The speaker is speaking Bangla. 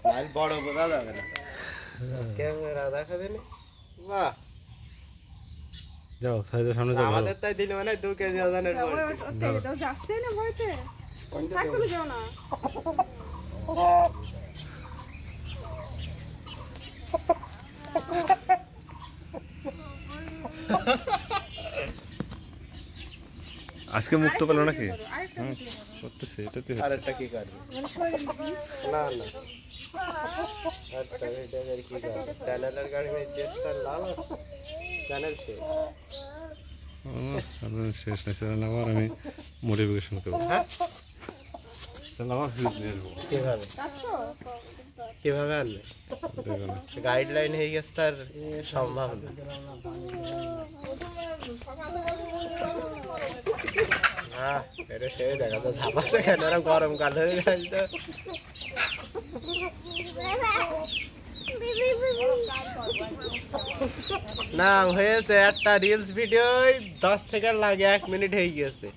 মাছ বড় বোঝা যাবে না ক্যামেরা দেখা দেন বাহ যাও সাইডের সামনে যাও আমাদের তাই দিলে মানে 2 কেজি ওজনের বড় ওতে তো যাচ্ছে না ভয়তে থাকতে যাও না আজকে মুক্ত পেল নাকি করতেছে এটাতে আরেকটা কি করবে না না আরেকটা এটা আর কি করবে চ্যানেলের গাড়ি মে চেষ্টা লাল চ্যানেল শেষ নাই চ্যানেল আবার আমি মোটিভেশন করবো চ্যানেল আবার ফিউজ নিয়ে আসবো কিভাবে কিভাবে আনবে গাইডলাইন হয়ে গেছে তার সম্ভব না হ্যাঁ এটা সে দেখা তো ঝাপাসে কেন গরমকাল হয়ে গেল তো না হয়েছে একটা রিলস ভিডিও 10 সেকেন্ড লাগে 1 মিনিট হয়ে গেছে